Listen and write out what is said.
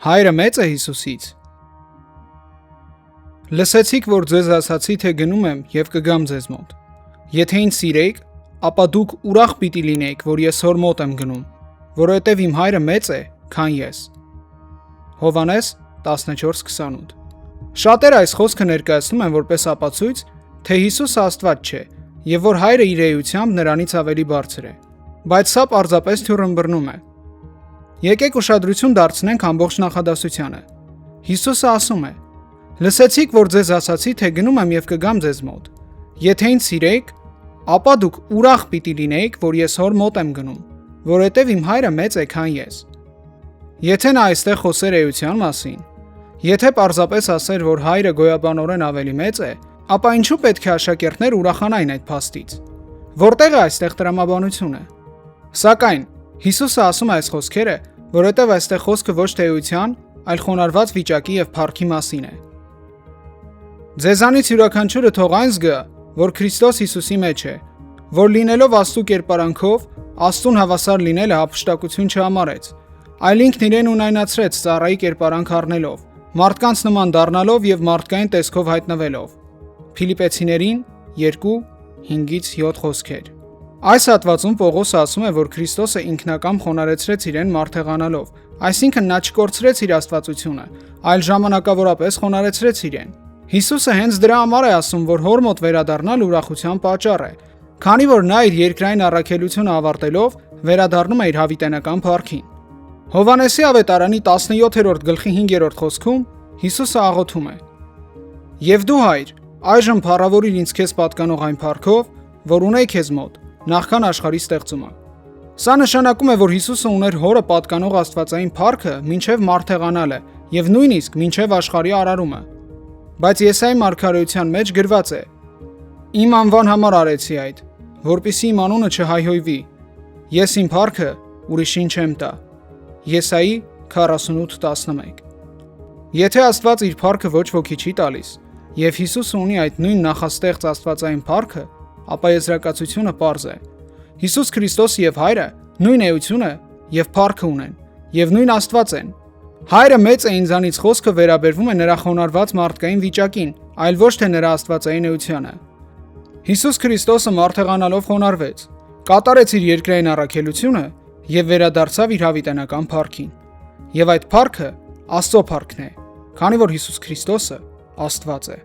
Հայրը մեծ է Հիսուսից։ Լսեցիք, որ ձեզ ասացի, թե գնում եմ և կգամ ձեզ մոտ։ Եթե ինձ սիրեիք, ապա դուք ուրախ պիտի լինեիք, որ ես հոր մոտ եմ գնում, որովհետև իմ հայրը մեծ է, քան ես։ Հովհաննես 14:28։ Շատերը այս խոսքը ներկայացնում են որպես ապացույց, թե Հիսուսը Աստված չէ և որ հայրը իր էությամբ նրանից ավելի բարձր է։ Բայց սա պարզապես թյուրըմբռնում է։ Եկեք ուշադրություն դարձնենք ամբողջ նախադասությանը։ Հիսուսը ասում է. «Լսեցիք, որ ձեզ ասացի, թե գնում եմ և կգամ ձեզ մոտ։ Եթե ինձ սիրեիք, ապա դուք ուրախ պիտի լինեիք, որ ես հոր մոտ եմ գնում, որովհետև իմ հայրը մեծ է, քան ես»։ Եթե նա այստեղ խոսեր էության մասին, եթե պարզապես ասեր, որ հայրը գոյաբանորեն ավելի մեծ է, ապա ինչու պետք է աշակերտներ ուրախանային այդ փաստից։ Որտեղ է այստեղ տրամաբանությունը։ Սակայն Հիսուսը ասում է այս խոսքերը, որովհետև այստեղ խոսքը ոչ թե էության, այլ խոնարհված վիճակի և փառքի մասին է։ Ձեզանից յուրաքանչյուրը թող այն զգա, որ Քրիստոս Հիսուսի մեջ է, որ լինելով Աստծու կերպարանքով, Աստծուն հավասար լինելը հափշտակություն չհամարեց, այլ ինքն իրեն ունայնացրեց ծառայի կերպարանք առնելով, մարդկանց նման դառնալով և մարդկային տեսքով հայտնվելով։ Փիլիպպեցիներին 2:5-7 խոսքեր։ Այս հատվածում Պողոսը ասում է, որ Քրիստոսը ինքնակամ խոնարհեցրեց իրեն մարդեղանալով, այսինքն նա չկորցրեց իր աստվածությունը, այլ ժամանակավորապես խոնարհեցրեց իրեն։ Հիսուսը հենց դրա համար է ասում, որ հոր մոտ վերադառնալ ուրախության պատճառ է, քանի որ նա իր երկրային առաքելությունը ավարտելով վերադառնում է իր հավիտենական փառքին։ Հովհաննեսի ավետարանի 17:5 խոսքում Հիսուսը աղոթում է. «Եվ դու, Հայր, այժմ փառավորիր ինձ քեզ պատկանող այն փառքով, որ ունեի քեզ մոտ, նախքան աշխարհի ստեղծումը»։ Սա նշանակում է, որ Հիսուսը ուներ հորը պատկանող աստվածային փառքը մինչև մարդեղանալը և նույնիսկ մինչև աշխարհի արարումը։ Բայց Եսայի մարգարեության մեջ գրված է. «Իմ անվան համար արեցի այդ, որպեսզի իմ անունը չհայհոյվի, ես իմ փառքը ուրիշին չեմ տա»։ Եսայի 48:11։ Եթե Աստված իր փառքը ոչ ոքի չի տալիս, և Հիսուսը ունի այդ նույն նախաստեղծ աստվածային փառքը, ապա եզրակացությունը պարզ է։ Հիսուս Քրիստոսը և Հայրը նույն էությունը և փառքը ունեն, և նույն Աստված են։ Հայրը մեծ է ինձանից խոսքը վերաբերվում է նրա խոնարհված մարդկային վիճակին, այլ ոչ թե նրա աստվածային էությանը։ Հիսուս Քրիստոսը մարդեղանալով խոնարհվեց, կատարեց իր երկրային առաքելությունը և վերադարձավ իր հավիտենական փառքին։ Եվ այդ փառքը Աստծո փառքն է, քանի որ Հիսուս Քրիստոսը Աստված է։